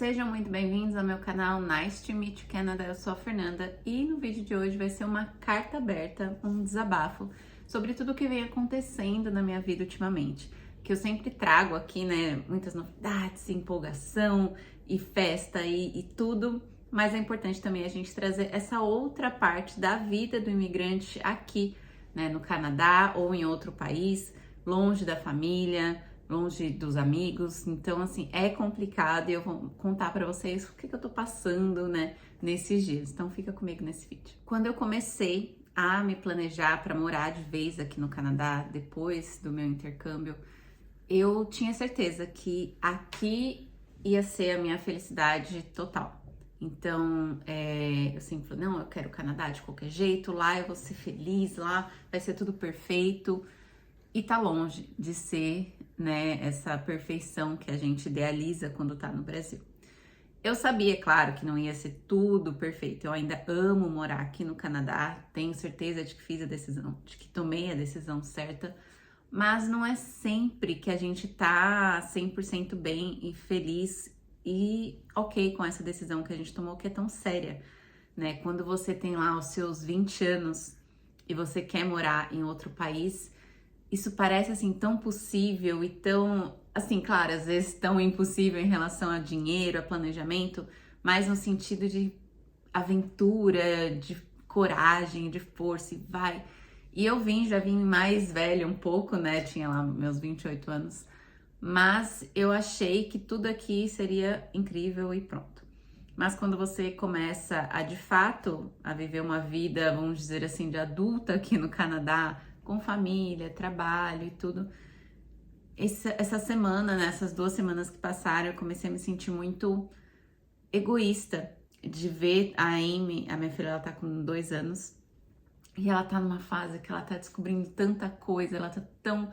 Sejam muito bem-vindos ao meu canal Nice to Meet you Canada, eu sou a Fernanda e no vídeo de hoje vai ser uma carta aberta, um desabafo sobre tudo o que vem acontecendo na minha vida ultimamente. Que eu sempre trago aqui, né, muitas novidades, empolgação e festa e tudo, mas é importante também a gente trazer essa outra parte da vida do imigrante aqui, né, no Canadá ou em outro país, longe da família, longe dos amigos. Então, assim, é complicado e eu vou contar pra vocês o que eu tô passando, né, nesses dias. Então, fica comigo nesse vídeo. Quando eu comecei a me planejar para morar de vez aqui no Canadá, depois do meu intercâmbio, eu tinha certeza que aqui ia ser a minha felicidade total. Então, eu sempre falei, não, eu quero o Canadá de qualquer jeito, lá eu vou ser feliz, lá vai ser tudo perfeito. E tá longe de ser, né, essa perfeição que a gente idealiza quando tá no Brasil. Eu sabia, claro, que não ia ser tudo perfeito. Eu ainda amo morar aqui no Canadá, tenho certeza de que fiz a decisão, de que tomei a decisão certa, mas não é sempre que a gente tá 100% bem e feliz e ok com essa decisão que a gente tomou, que é tão séria, né? Quando você tem lá os seus 20 anos e você quer morar em outro país, isso parece assim tão possível e tão, assim, claro, às vezes tão impossível em relação a dinheiro, a planejamento, mas no sentido de aventura, de coragem, de força e vai. E eu já vim mais velha um pouco, né? Tinha lá meus 28 anos, mas eu achei que tudo aqui seria incrível e pronto. Mas quando você começa a de fato a viver uma vida, vamos dizer assim, de adulta aqui no Canadá, com família, trabalho e tudo, essa semana, né, essas 2 semanas que passaram, eu comecei a me sentir muito egoísta de ver a Amy, a minha filha, ela tá com 2 anos, e ela tá numa fase que ela tá descobrindo tanta coisa, ela tá tão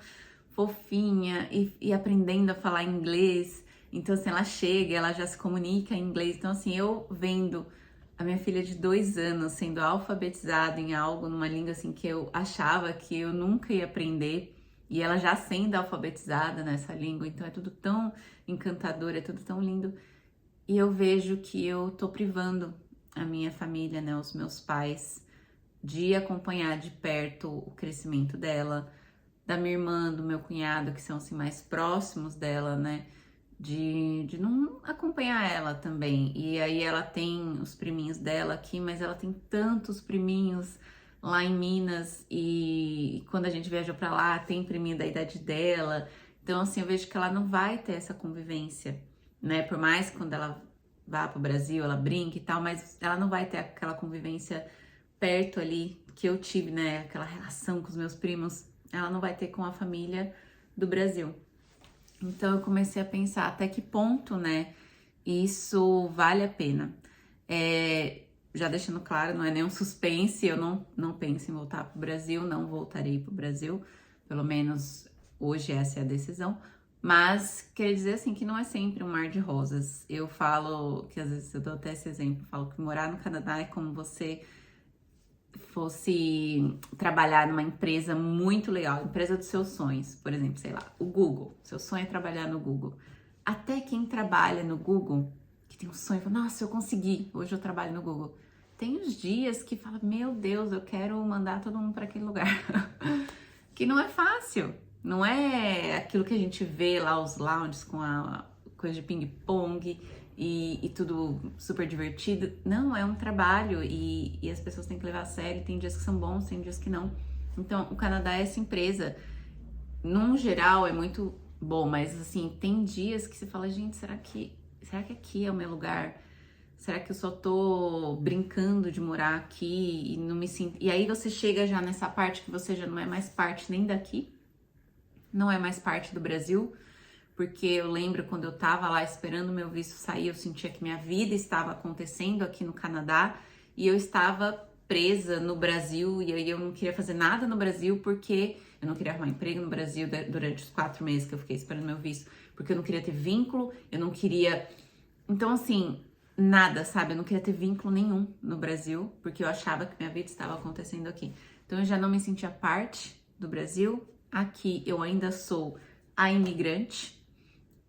fofinha e aprendendo a falar inglês. Então, assim, ela chega, ela já se comunica em inglês. Então, assim, eu vendo a minha filha de 2 anos sendo alfabetizada em algo, numa língua, assim, que eu achava que eu nunca ia aprender, e ela já sendo alfabetizada nessa língua. Então, é tudo tão encantador, é tudo tão lindo. E eu vejo que eu tô privando a minha família, né, os meus pais, de acompanhar de perto o crescimento dela, da minha irmã, do meu cunhado, que são assim mais próximos dela, né? De não acompanhar ela também. E aí ela tem os priminhos dela aqui, mas ela tem tantos priminhos lá em Minas, e quando a gente viajou pra lá, tem priminho da idade dela. Então, assim, eu vejo que ela não vai ter essa convivência, né? Por mais que quando ela vá pro Brasil, ela brinque e tal, mas ela não vai ter aquela convivência perto ali que eu tive, né? Aquela relação com os meus primos, ela não vai ter com a família do Brasil. Então eu comecei a pensar até que ponto, né, isso vale a pena. Já deixando claro, não é nenhum suspense, eu não penso em voltar pro Brasil, não voltarei pro Brasil, pelo menos hoje essa é a decisão. Mas quer dizer assim que não é sempre um mar de rosas. Eu falo que às vezes eu dou até esse exemplo, falo que morar no Canadá é como você fosse trabalhar numa empresa muito legal, empresa dos seus sonhos, por exemplo, sei lá, o Google. Seu sonho é trabalhar no Google. Até quem trabalha no Google, que tem um sonho, fala, nossa, eu consegui, hoje eu trabalho no Google. Tem os dias que fala, meu Deus, eu quero mandar todo mundo para aquele lugar. Que não é fácil. Não é aquilo que a gente vê lá, os lounges com a coisa de ping-pong e tudo super divertido. Não, é um trabalho e as pessoas têm que levar a sério. Tem dias que são bons, tem dias que não. Então, o Canadá é essa empresa. Num geral, é muito bom, mas assim, tem dias que você fala, gente, será que aqui é o meu lugar? Será que eu só tô brincando de morar aqui e não me sinto... E aí você chega já nessa parte que você já não é mais parte nem daqui, não é mais parte do Brasil, porque eu lembro quando eu tava lá esperando o meu visto sair, eu sentia que minha vida estava acontecendo aqui no Canadá e eu estava presa no Brasil, e aí eu não queria fazer nada no Brasil porque eu não queria arrumar emprego no Brasil durante os 4 meses que eu fiquei esperando meu visto, porque eu não queria ter vínculo, eu não queria... Então, assim, nada, sabe? Eu não queria ter vínculo nenhum no Brasil, porque eu achava que minha vida estava acontecendo aqui. Então, eu já não me sentia parte do Brasil. Aqui, eu ainda sou a imigrante,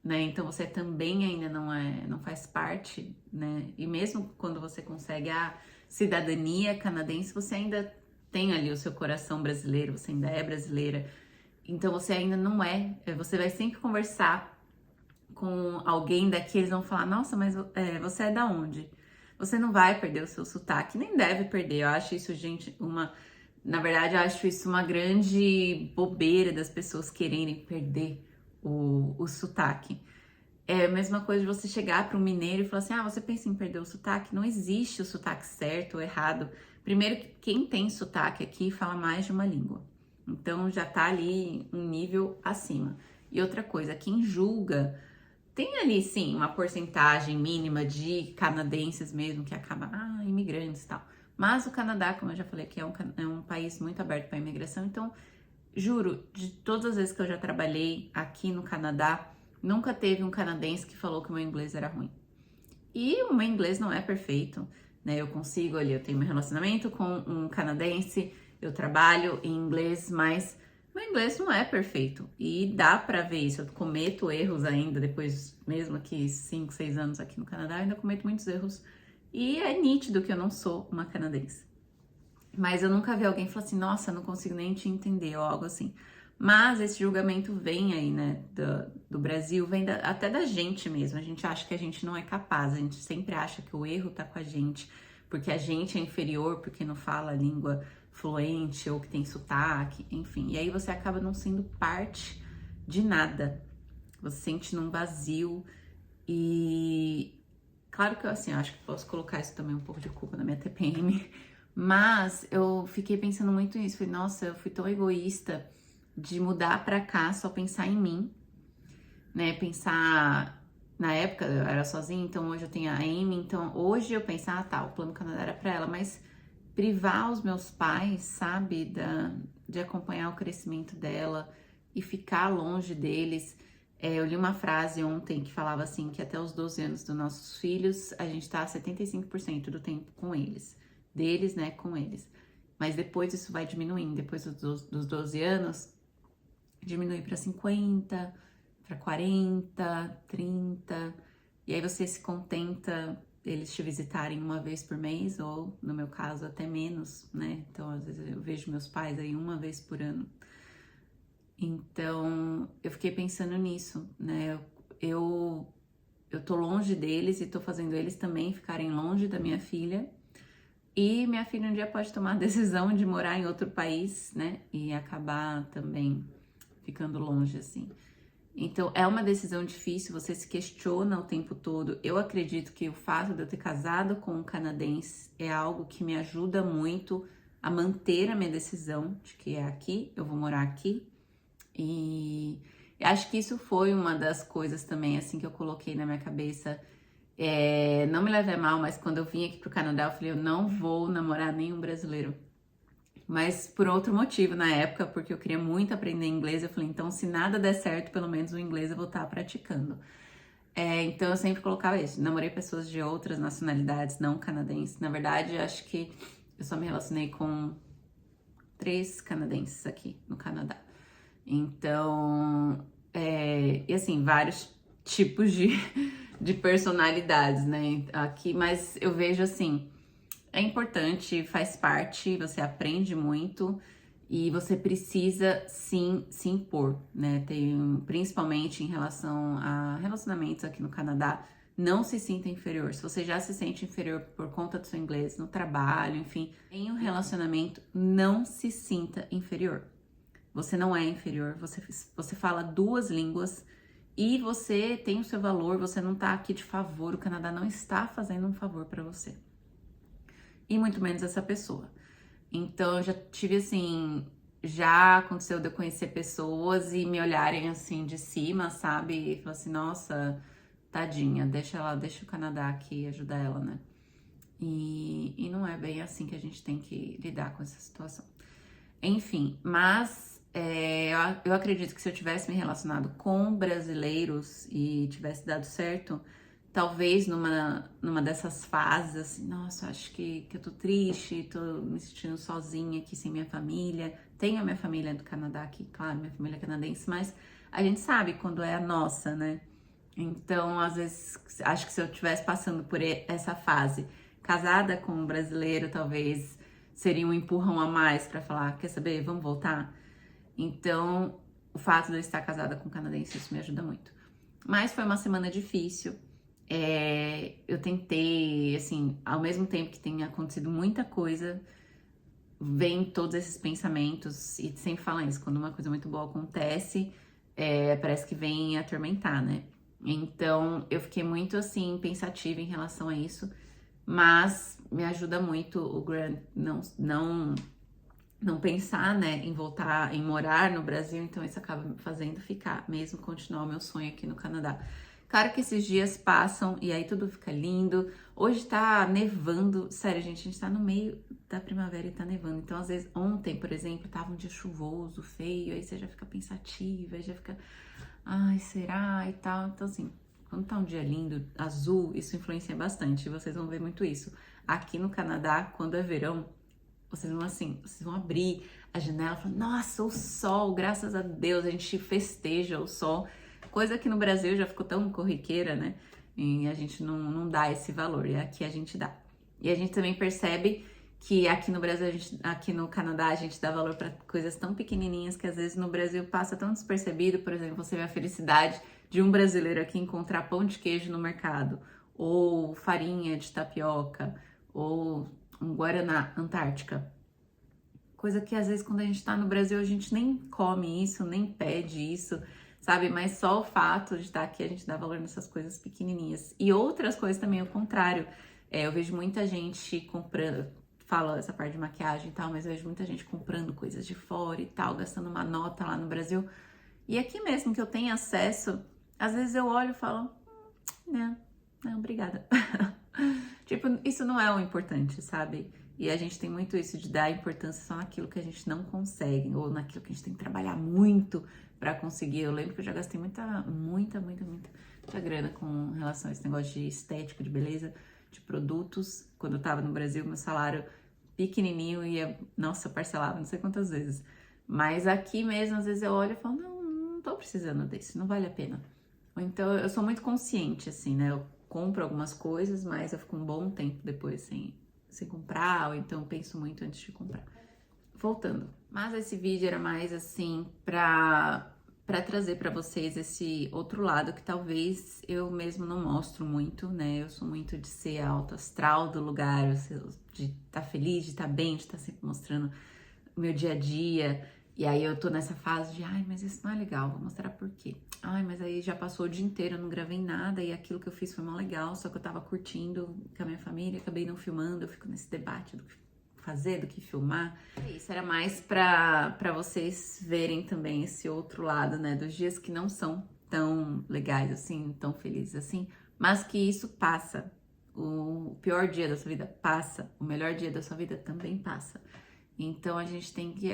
né? Então você também ainda não faz parte, né? E mesmo quando você consegue a cidadania canadense, você ainda tem ali o seu coração brasileiro, você ainda é brasileira. Então você ainda não é. Você vai sempre conversar com alguém daqui, eles vão falar: nossa, mas você é da onde? Você não vai perder o seu sotaque, nem deve perder. Eu acho isso, gente, na verdade, eu acho isso uma grande bobeira das pessoas quererem perder o sotaque. É a mesma coisa de você chegar para um mineiro e falar assim: ah, você pensa em perder o sotaque? Não existe o sotaque certo ou errado. Primeiro, que quem tem sotaque aqui fala mais de uma língua. Então já tá ali um nível acima. E outra coisa, quem julga, tem ali sim uma porcentagem mínima de canadenses mesmo que acaba, imigrantes e tal. Mas o Canadá, como eu já falei aqui, é um país muito aberto para imigração. Então, juro, de todas as vezes que eu já trabalhei aqui no Canadá, nunca teve um canadense que falou que o meu inglês era ruim. E o meu inglês não é perfeito, né? Eu consigo ali, eu tenho meu relacionamento com um canadense, eu trabalho em inglês, mas meu inglês não é perfeito. E dá pra ver isso. Eu cometo erros ainda, depois, mesmo aqui 5, 6 anos aqui no Canadá, eu ainda cometo muitos erros. E é nítido que eu não sou uma canadense. Mas eu nunca vi alguém falar assim: nossa, não consigo nem te entender, ou algo assim. Mas esse julgamento vem aí, né, do Brasil, vem até da gente mesmo. A gente acha que a gente não é capaz, a gente sempre acha que o erro tá com a gente, porque a gente é inferior, porque não fala a língua fluente ou que tem sotaque, enfim. E aí você acaba não sendo parte de nada. Você se sente num vazio e claro que eu, assim, eu acho que posso colocar isso também um pouco de culpa na minha TPM, mas eu fiquei pensando muito nisso. Falei: nossa, eu fui tão egoísta de mudar pra cá, só pensar em mim, né? Pensar, na época eu era sozinha, então hoje eu tenho a Amy, então hoje eu penso: ah, tá, o Plano Canadá era pra ela, mas privar os meus pais, sabe, de acompanhar o crescimento dela e ficar longe deles. Eu li uma frase ontem que falava assim, que até os 12 anos dos nossos filhos, a gente tá 75% do tempo com eles, deles, né, com eles. Mas depois isso vai diminuindo, depois dos 12 anos, diminui para 50, para 40, 30, e aí você se contenta eles te visitarem uma vez por mês, ou no meu caso até menos, né? Então às vezes eu vejo meus pais aí uma vez por ano. Então eu fiquei pensando nisso, né? Eu tô longe deles e tô fazendo eles também ficarem longe da minha filha. E minha filha um dia pode tomar a decisão de morar em outro país, né? E acabar também ficando longe, assim. Então, é uma decisão difícil, você se questiona o tempo todo. Eu acredito que o fato de eu ter casado com um canadense é algo que me ajuda muito a manter a minha decisão de que é aqui, eu vou morar aqui. E acho que isso foi uma das coisas também, assim, que eu coloquei na minha cabeça. Não me leve a mal, mas quando eu vim aqui pro Canadá, eu falei: eu não vou namorar nenhum brasileiro. Mas por outro motivo, na época, porque eu queria muito aprender inglês, eu falei: então, se nada der certo, pelo menos o inglês eu vou estar praticando. Então, eu sempre colocava isso. Namorei pessoas de outras nacionalidades, não canadenses. Na verdade, acho que eu só me relacionei com 3 canadenses aqui no Canadá. Então, e assim, vários tipos de personalidades, né, aqui, mas eu vejo assim, é importante, faz parte, você aprende muito e você precisa sim se impor, né, principalmente em relação a relacionamentos aqui no Canadá, não se sinta inferior. Se você já se sente inferior por conta do seu inglês, no trabalho, enfim, em um relacionamento, não se sinta inferior. Você não é inferior, você fala 2 línguas e você tem o seu valor, você não tá aqui de favor, o Canadá não está fazendo um favor para você. E muito menos essa pessoa. Então, eu já tive assim, já aconteceu de eu conhecer pessoas e me olharem assim de cima, sabe? E falar assim: nossa, tadinha, deixa o Canadá aqui ajudar ela, né? E não é bem assim que a gente tem que lidar com essa situação. Enfim, mas eu acredito que se eu tivesse me relacionado com brasileiros e tivesse dado certo, talvez numa dessas fases, assim, nossa, acho que eu tô triste, tô me sentindo sozinha aqui sem minha família. Tenho a minha família do Canadá aqui, claro, minha família é canadense, mas a gente sabe quando é a nossa, né? Então, às vezes, acho que se eu estivesse passando por essa fase, casada com um brasileiro, talvez seria um empurrão a mais para falar, quer saber, vamos voltar? Então, o fato de eu estar casada com um canadense, isso me ajuda muito. Mas foi uma semana difícil. Eu tentei, assim, ao mesmo tempo que tem acontecido muita coisa, vem todos esses pensamentos, e sempre falam isso, quando uma coisa muito boa acontece, parece que vem atormentar, né? Então, eu fiquei muito, assim, pensativa em relação a isso, mas me ajuda muito o Grant não pensar, né, em voltar, em morar no Brasil, então isso acaba me fazendo ficar, mesmo continuar o meu sonho aqui no Canadá. Claro que esses dias passam e aí tudo fica lindo. Hoje tá nevando, sério, gente, a gente tá no meio da primavera e tá nevando. Então, às vezes, ontem, por exemplo, tava um dia chuvoso, feio, aí você já fica pensativa, aí já fica, ai, será e tal. Então, assim, quando tá um dia lindo, azul, isso influencia bastante. Vocês vão ver muito isso. Aqui no Canadá, quando é verão, vocês vão abrir a janela e falar, nossa, o sol, graças a Deus, a gente festeja o sol. Coisa que no Brasil já ficou tão corriqueira, né? E a gente não dá esse valor, e aqui a gente dá. E a gente também percebe que aqui no Brasil, aqui no Canadá, a gente dá valor para coisas tão pequenininhas que às vezes no Brasil passa tão despercebido. Por exemplo, você vê a felicidade de um brasileiro aqui encontrar pão de queijo no mercado, ou farinha de tapioca, ou um Guaraná Antártica. Coisa que às vezes quando a gente tá no Brasil a gente nem come isso, nem pede isso, sabe? Mas só o fato de estar aqui a gente dá valor nessas coisas pequenininhas. E outras coisas também, ao contrário. Eu vejo muita gente comprando, fala essa parte de maquiagem e tal, mas eu vejo muita gente comprando coisas de fora e tal, gastando uma nota lá no Brasil. E aqui mesmo que eu tenho acesso, às vezes eu olho e falo, não, obrigada. Tipo, isso não é o importante, sabe? E a gente tem muito isso de dar importância só naquilo que a gente não consegue, ou naquilo que a gente tem que trabalhar muito pra conseguir. Eu lembro que eu já gastei muita grana com relação a esse negócio de estética, de beleza, de produtos. Quando eu tava no Brasil, meu salário pequenininho ia, nossa, parcelava não sei quantas vezes. Mas aqui mesmo, às vezes eu olho e falo, não tô precisando desse, não vale a pena. Ou então, eu sou muito consciente, assim, né? Eu compro algumas coisas, mas eu fico um bom tempo depois sem comprar, ou então penso muito antes de comprar. Voltando. Mas esse vídeo era mais, assim, pra trazer pra vocês esse outro lado que talvez eu mesmo não mostro muito, né? Eu sou muito de ser a alta astral do lugar, de estar feliz, de estar bem, de estar sempre mostrando o meu dia a dia. E aí eu tô nessa fase de, ai, mas isso não é legal, vou mostrar por quê. Ai, mas aí já passou o dia inteiro, eu não gravei nada e aquilo que eu fiz foi mó legal, só que eu tava curtindo com a minha família, acabei não filmando, eu fico nesse debate do que fazer, do que filmar. Isso era mais pra vocês verem também esse outro lado, né, dos dias que não são tão legais assim, tão felizes assim, mas que isso passa. O pior dia da sua vida passa, o melhor dia da sua vida também passa. Então a gente tem que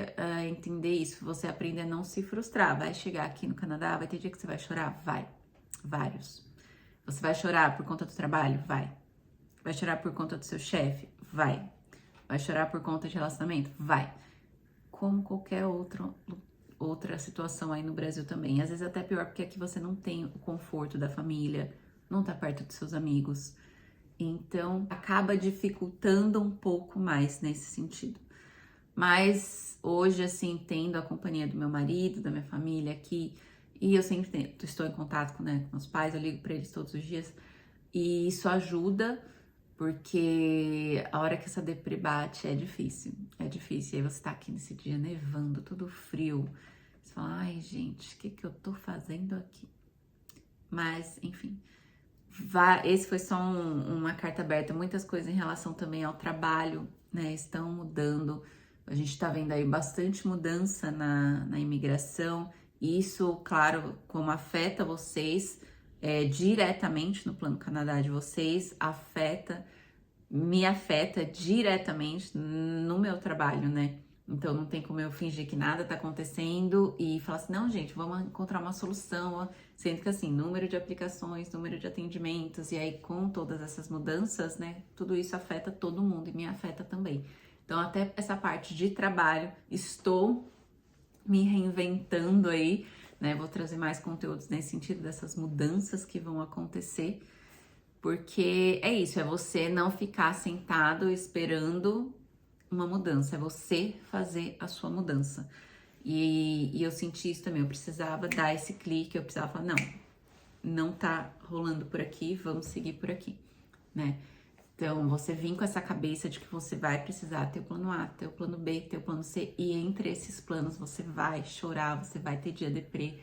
entender isso, você aprender a não se frustrar. Vai chegar aqui no Canadá, vai ter dia que você vai chorar? Vai. Vários. Você vai chorar por conta do trabalho? Vai. Vai chorar por conta do seu chefe? Vai. Vai chorar por conta de relacionamento? Vai. Como qualquer outra situação aí no Brasil também. Às vezes até pior, porque aqui você não tem o conforto da família, não tá perto dos seus amigos. Então acaba dificultando um pouco mais nesse sentido. Mas hoje, assim, tendo a companhia do meu marido, da minha família aqui, e eu sempre estou em contato com meus pais, eu ligo para eles todos os dias, e isso ajuda, porque a hora que essa deprê bate é difícil, é difícil. E aí você tá aqui nesse dia nevando, tudo frio, você fala, ai gente, o que eu tô fazendo aqui? Mas, enfim, esse foi só uma carta aberta. Muitas coisas em relação também ao trabalho, né, estão mudando. A gente tá vendo aí bastante mudança na imigração. E isso, claro, como afeta vocês diretamente no Plano Canadá de vocês, me afeta diretamente no meu trabalho, né? Então não tem como eu fingir que nada tá acontecendo e falar assim, não, gente, vamos encontrar uma solução. Sendo que assim, número de aplicações, número de atendimentos, e aí com todas essas mudanças, né, tudo isso afeta todo mundo e me afeta também. Então até essa parte de trabalho, estou me reinventando aí, né? Vou trazer mais conteúdos nesse sentido, dessas mudanças que vão acontecer, porque é isso, é você não ficar sentado esperando uma mudança, é você fazer a sua mudança. E eu senti isso também, eu precisava dar esse clique, eu precisava falar, não tá rolando por aqui, vamos seguir por aqui, né? Então, você vir com essa cabeça de que você vai precisar ter o plano A, ter o plano B, ter o plano C, e entre esses planos você vai chorar, você vai ter dia deprê,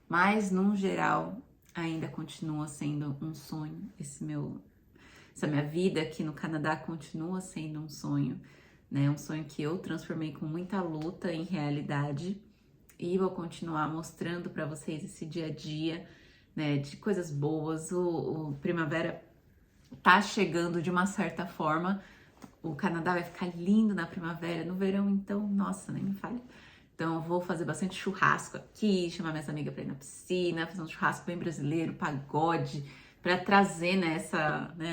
mas, no geral, ainda continua sendo um sonho. Essa minha vida aqui no Canadá continua sendo um sonho, né? Um sonho que eu transformei com muita luta em realidade, e vou continuar mostrando para vocês esse dia a dia, né, de coisas boas. O primavera tá chegando de uma certa forma, o Canadá vai ficar lindo na primavera, no verão então, nossa, nem me fale. Então eu vou fazer bastante churrasco aqui, chamar minhas amigas pra ir na piscina, fazer um churrasco bem brasileiro, pagode, pra trazer, né,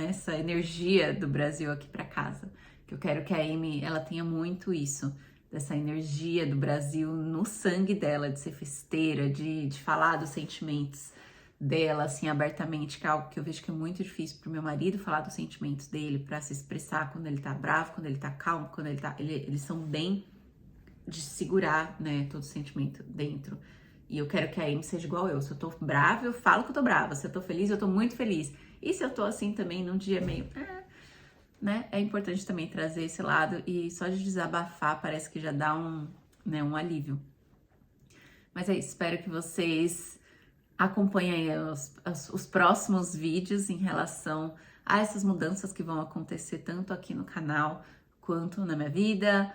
essa energia do Brasil aqui pra casa. Que eu quero que a Amy, ela tenha muito isso, dessa energia do Brasil no sangue dela, de ser festeira, de falar dos sentimentos dela, assim, abertamente, que é algo que eu vejo que é muito difícil pro meu marido falar dos sentimentos dele, pra se expressar quando ele tá bravo, quando ele tá calmo, quando eles são bem de segurar, né, todo sentimento dentro. E eu quero que a Amy seja igual eu. Se eu tô brava, eu falo que eu tô brava. Se eu tô feliz, eu tô muito feliz. E se eu tô assim também, num dia meio, né, é importante também trazer esse lado, e só de desabafar parece que já dá um alívio. Mas é isso, espero que vocês acompanhem aí os próximos vídeos em relação a essas mudanças que vão acontecer tanto aqui no canal quanto na minha vida.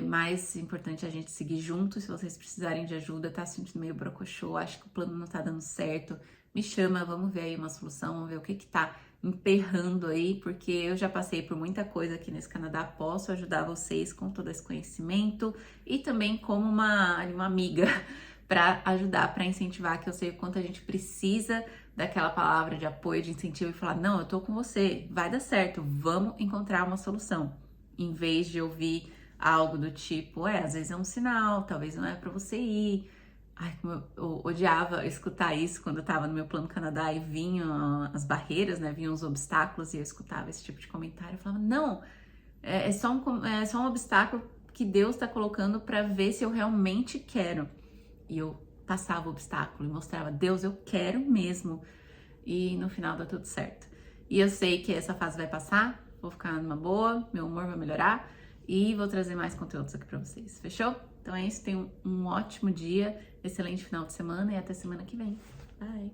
Mais importante é a gente seguir junto. Se vocês precisarem de ajuda, tá se sentindo meio brocochô, acho que o plano não tá dando certo, me chama, vamos ver aí uma solução, vamos ver o que que tá emperrando aí, porque eu já passei por muita coisa aqui nesse Canadá, posso ajudar vocês com todo esse conhecimento e também como uma amiga para ajudar, para incentivar, que eu sei o quanto a gente precisa daquela palavra de apoio, de incentivo e falar, não, eu tô com você, vai dar certo, vamos encontrar uma solução. Em vez de ouvir algo do tipo, às vezes é um sinal, talvez não é para você ir. Ai, como eu odiava escutar isso quando eu tava no meu plano Canadá e vinham as barreiras, né, vinham os obstáculos e eu escutava esse tipo de comentário. Eu falava, não, é só um obstáculo que Deus tá colocando para ver se eu realmente quero. E eu passava o obstáculo e mostrava, Deus, eu quero mesmo. E no final dá tudo certo. E eu sei que essa fase vai passar, vou ficar numa boa, meu humor vai melhorar e vou trazer mais conteúdos aqui pra vocês, fechou? Então é isso, tenham um ótimo dia, excelente final de semana e até semana que vem. Bye!